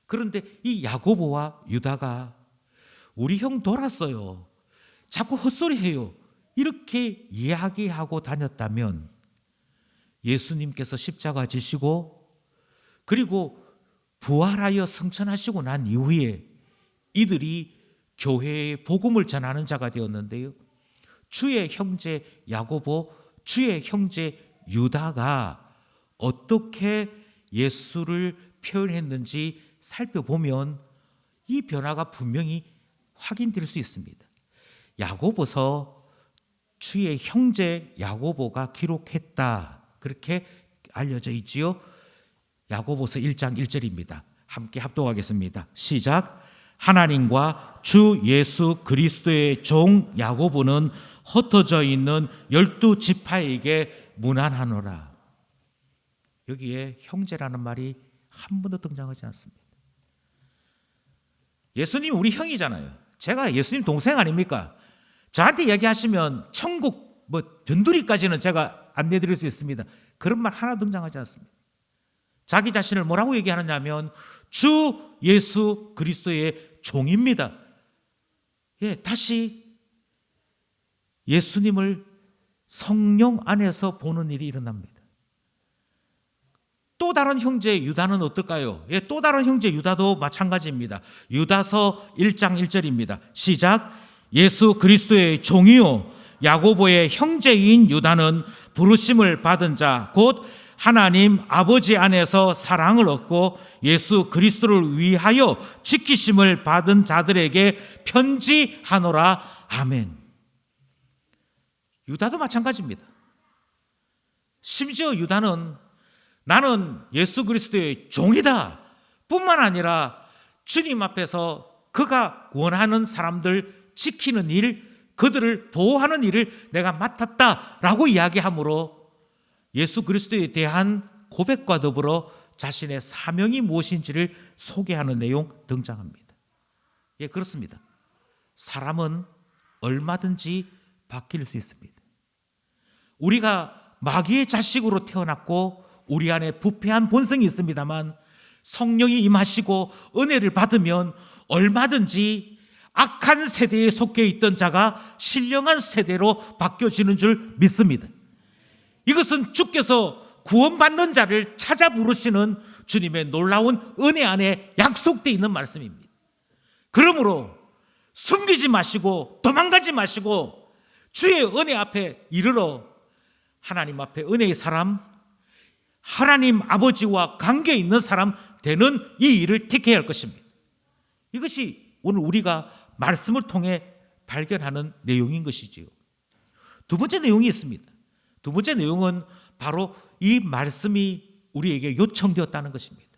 Speaker 1: 그런데 이 야고보와 유다가 우리 형 돌았어요. 자꾸 헛소리해요. 이렇게 이야기하고 다녔다면 예수님께서 십자가 지시고 그리고 부활하여 승천하시고 난 이후에 이들이 교회에 복음을 전하는 자가 되었는데요. 주의 형제 야고보, 주의 형제 유다가 어떻게 예수를 표현했는지 살펴보면 이 변화가 분명히 확인될 수 있습니다. 야고보서 주의 형제 야고보가 기록했다, 그렇게 알려져 있지요. 야고보서 1장 1절입니다. 함께 합독하겠습니다. 시작. 하나님과 주 예수 그리스도의 종 야고보는 흩어져 있는 12지파에게 문안하노라. 여기에 형제라는 말이 한 번도 등장하지 않습니다. 예수님 우리 형이잖아요. 제가 예수님 동생 아닙니까? 저한테 얘기하시면 천국 변두리까지는 제가 안내드릴 수 있습니다. 그런 말 하나 등장하지 않습니다. 자기 자신을 뭐라고 얘기하느냐면 주 예수 그리스도의 종입니다. 다시 예수님을 성령 안에서 보는 일이 일어납니다. 또 다른 형제 유다는 어떨까요? 또 다른 형제 유다도 마찬가지입니다. 유다서 1장 1절입니다. 시작. 예수 그리스도의 종이요 야고보의 형제인 유다는 부르심을 받은 자 곧 하나님 아버지 안에서 사랑을 얻고 예수 그리스도를 위하여 지키심을 받은 자들에게 편지하노라. 아멘. 유다도 마찬가지입니다. 심지어 유다는 나는 예수 그리스도의 종이다 뿐만 아니라 주님 앞에서 그가 원하는 사람들 지키는 일, 그들을 보호하는 일을 내가 맡았다라고 이야기하므로 예수 그리스도에 대한 고백과 더불어 자신의 사명이 무엇인지를 소개하는 내용 등장합니다. 그렇습니다. 사람은 얼마든지 바뀔 수 있습니다. 우리가 마귀의 자식으로 태어났고 우리 안에 부패한 본성이 있습니다만 성령이 임하시고 은혜를 받으면 얼마든지 악한 세대에 속해 있던 자가 신령한 세대로 바뀌어지는 줄 믿습니다. 이것은 주께서 구원받는 자를 찾아 부르시는 주님의 놀라운 은혜 안에 약속되어 있는 말씀입니다. 그러므로 숨기지 마시고 도망가지 마시고 주의 은혜 앞에 이르러 하나님 앞에 은혜의 사람, 하나님 아버지와 관계 있는 사람 되는 이 일을 택해야 할 것입니다. 이것이 오늘 우리가 말씀을 통해 발견하는 내용인 것이지요. 두 번째 내용이 있습니다. 두 번째 내용은 바로 이 말씀이 우리에게 요청되었다는 것입니다.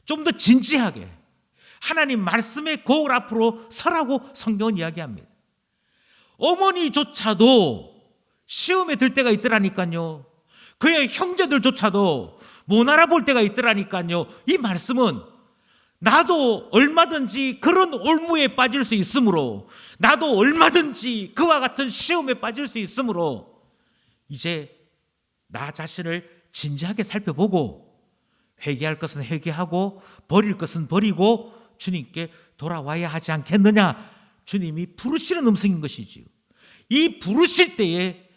Speaker 1: 좀 더 진지하게 하나님 말씀의 거울 앞으로 서라고 성경은 이야기합니다. 어머니조차도 시험에 들 때가 있더라니까요. 그의 형제들조차도 못 알아볼 때가 있더라니까요. 이 말씀은 나도 얼마든지 그런 올무에 빠질 수 있으므로, 나도 얼마든지 그와 같은 시험에 빠질 수 있으므로 이제 나 자신을 진지하게 살펴보고 회개할 것은 회개하고 버릴 것은 버리고 주님께 돌아와야 하지 않겠느냐, 주님이 부르시는 음성인 것이지요. 이 부르실 때에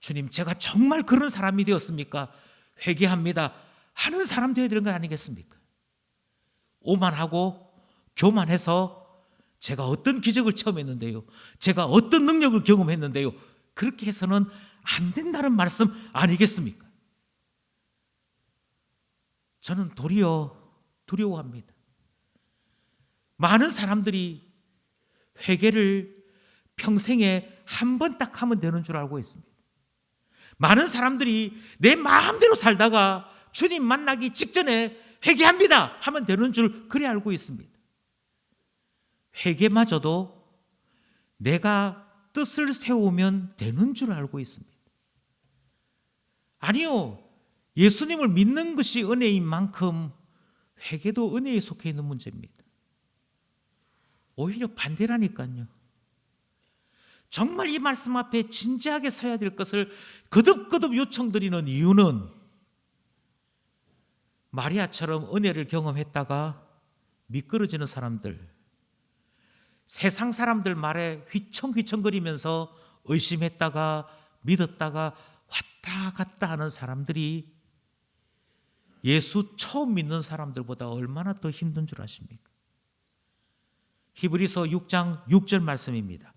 Speaker 1: 주님, 제가 정말 그런 사람이 되었습니까? 회개합니다 하는 사람 되어야 되는 것 아니겠습니까? 오만하고 교만해서 제가 어떤 기적을 처음 했는데요, 제가 어떤 능력을 경험했는데요, 그렇게 해서는 안 된다는 말씀 아니겠습니까? 저는 도리어 두려워합니다. 많은 사람들이 회개를 평생에 한 번 딱 하면 되는 줄 알고 있습니다. 많은 사람들이 내 마음대로 살다가 주님 만나기 직전에 회개합니다 하면 되는 줄 그리 알고 있습니다. 회개마저도 내가 뜻을 세우면 되는 줄 알고 있습니다. 아니요, 예수님을 믿는 것이 은혜인 만큼 회개도 은혜에 속해 있는 문제입니다. 오히려 반대라니까요. 정말 이 말씀 앞에 진지하게 서야 될 것을 거듭거듭 요청드리는 이유는 마리아처럼 은혜를 경험했다가 미끄러지는 사람들, 세상 사람들 말에 휘청휘청거리면서 의심했다가 믿었다가 왔다 갔다 하는 사람들이 예수 처음 믿는 사람들보다 얼마나 더 힘든 줄 아십니까? 히브리서 6장 6절 말씀입니다.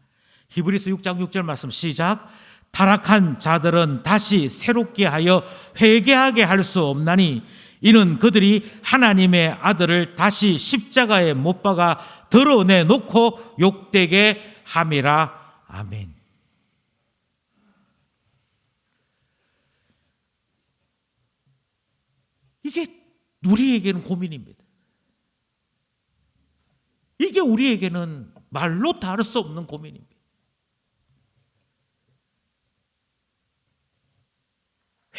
Speaker 1: 히브리서 6장 6절 말씀 시작. 타락한 자들은 다시 새롭게 하여 회개하게 할 수 없나니 이는 그들이 하나님의 아들을 다시 십자가에 못 박아 드러내 놓고 욕되게 함이라. 아멘. 이게 우리에게는 고민입니다. 이게 우리에게는 말로 다룰 수 없는 고민입니다.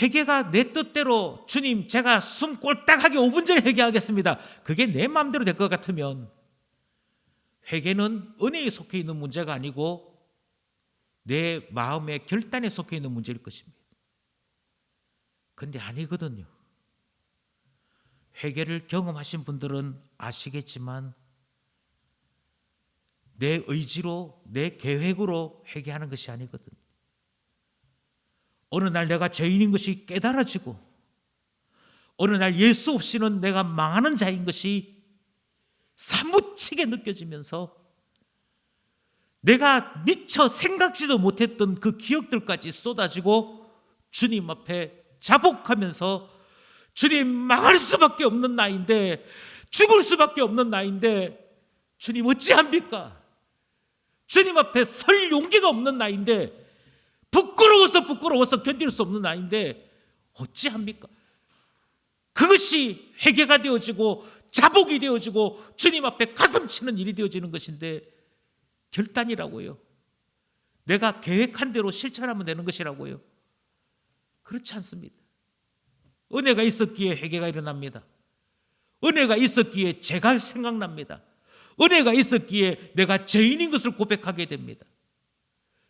Speaker 1: 회개가 내 뜻대로 주님 제가 숨 꼴딱하게 5분 전에 회개하겠습니다. 그게 내 마음대로 될 것 같으면 회개는 은혜에 속해 있는 문제가 아니고 내 마음의 결단에 속해 있는 문제일 것입니다. 그런데 아니거든요. 회개를 경험하신 분들은 아시겠지만 내 의지로 내 계획으로 회개하는 것이 아니거든요. 어느 날 내가 죄인인 것이 깨달아지고 어느 날 예수 없이는 내가 망하는 자인 것이 사무치게 느껴지면서 내가 미처 생각지도 못했던 그 기억들까지 쏟아지고 주님 앞에 자복하면서 주님 망할 수밖에 없는 나인데 죽을 수밖에 없는 나인데 주님 어찌합니까? 주님 앞에 설 용기가 없는 나인데 부끄러워서 견딜 수 없는 나인데 어찌합니까? 그것이 회개가 되어지고 자복이 되어지고 주님 앞에 가슴 치는 일이 되어지는 것인데 결단이라고요. 내가 계획한 대로 실천하면 되는 것이라고요. 그렇지 않습니다. 은혜가 있었기에 회개가 일어납니다. 은혜가 있었기에 죄가 생각납니다. 은혜가 있었기에 내가 죄인인 것을 고백하게 됩니다.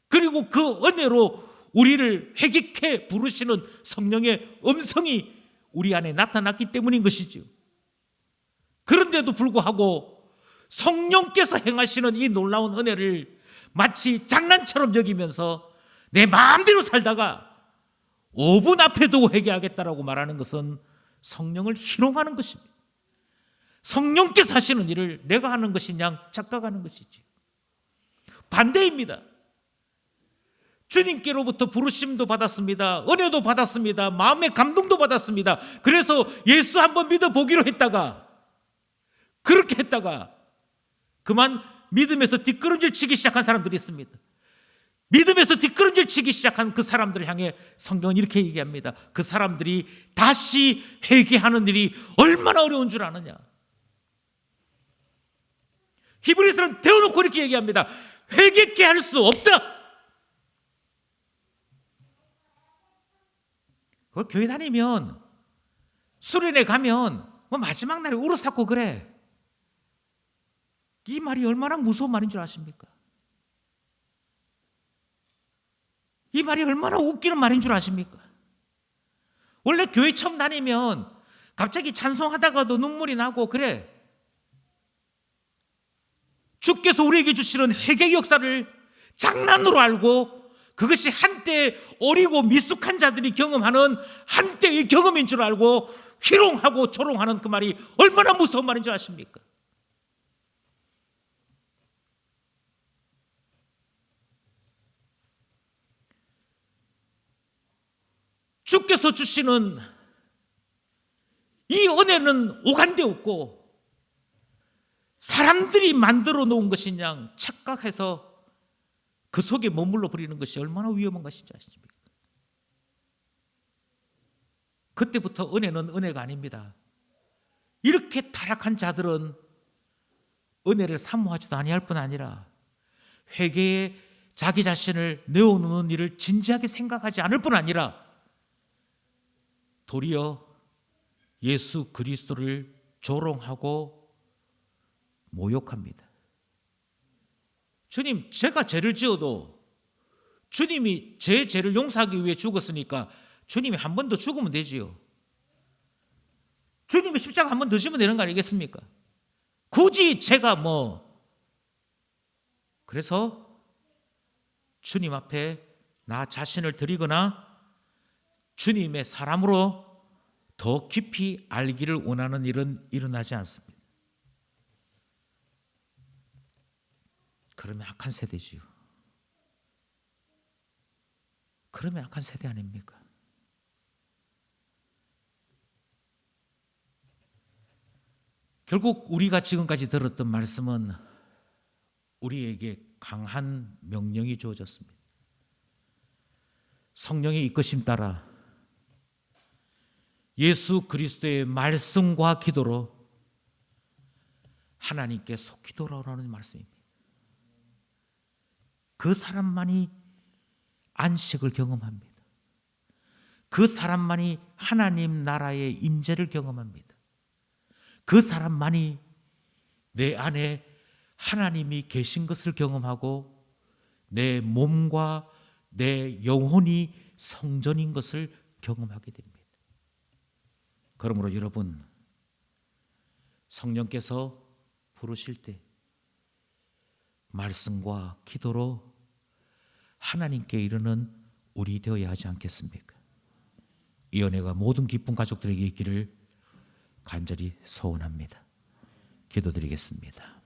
Speaker 1: 그리고 그 은혜로 우리를 회개케 부르시는 성령의 음성이 우리 안에 나타났기 때문인 것이죠. 그런데도 불구하고 성령께서 행하시는 이 놀라운 은혜를 마치 장난처럼 여기면서 내 마음대로 살다가 5분 앞에 두고 회개하겠다라고 말하는 것은 성령을 희롱하는 것입니다. 성령께서 하시는 일을 내가 하는 것이냐 착각하는 것이지. 반대입니다. 주님께로부터 부르심도 받았습니다. 은혜도 받았습니다. 마음의 감동도 받았습니다. 그래서 예수 한번 믿어보기로 했다가 그렇게 했다가 그만 믿음에서 뒷걸음질 치기 시작한 사람들이 있습니다. 믿음에서 뒷걸음질 치기 시작한 그 사람들을 향해 성경은 이렇게 얘기합니다. 그 사람들이 다시 회개하는 일이 얼마나 어려운 줄 아느냐. 히브리서는 대어놓고 이렇게 얘기합니다. 회개케 할 수 없다. 그걸 교회 다니면 수련회 가면 뭐 마지막 날에 우르사고 그래. 이 말이 얼마나 무서운 말인 줄 아십니까? 이 말이 얼마나 웃기는 말인 줄 아십니까? 원래 교회 처음 다니면 갑자기 찬송하다가도 눈물이 나고 그래. 주께서 우리에게 주시는 회개의 역사를 장난으로 알고 그것이 한때 어리고 미숙한 자들이 경험하는 한때의 경험인 줄 알고 희롱하고 조롱하는 그 말이 얼마나 무서운 말인 줄 아십니까? 주께서 주시는 이 은혜는 오간데 없고 사람들이 만들어 놓은 것이냐 착각해서 그 속에 머물러 버리는 것이 얼마나 위험한 것인지 아십니까? 그때부터 은혜는 은혜가 아닙니다. 이렇게 타락한 자들은 은혜를 사모하지도 아니할 뿐 아니라 회개에 자기 자신을 내어놓는 일을 진지하게 생각하지 않을 뿐 아니라 도리어 예수 그리스도를 조롱하고 모욕합니다. 주님, 제가 죄를 지어도 주님이 제 죄를 용서하기 위해 죽었으니까 주님이 한 번 더 죽으면 되지요. 주님이 십자가 한 번 더 지면 되는 거 아니겠습니까? 굳이 제가 그래서 주님 앞에 나 자신을 드리거나 주님의 사람으로 더 깊이 알기를 원하는 일은 일어나지 않습니다. 그러면 악한 세대지요. 그러면 악한 세대 아닙니까? 결국 우리가 지금까지 들었던 말씀은 우리에게 강한 명령이 주어졌습니다. 성령의 이끄심 따라 예수 그리스도의 말씀과 기도로 하나님께 속히 돌아오라는 말씀입니다. 그 사람만이 안식을 경험합니다. 그 사람만이 하나님 나라의 임재를 경험합니다. 그 사람만이 내 안에 하나님이 계신 것을 경험하고 내 몸과 내 영혼이 성전인 것을 경험하게 됩니다. 그러므로 여러분, 성령께서 부르실 때 말씀과 기도로 하나님께 이르는 우리 되어야 하지 않겠습니까? 이 은혜가 모든 기쁜 가족들에게 있기를 간절히 소원합니다. 기도드리겠습니다.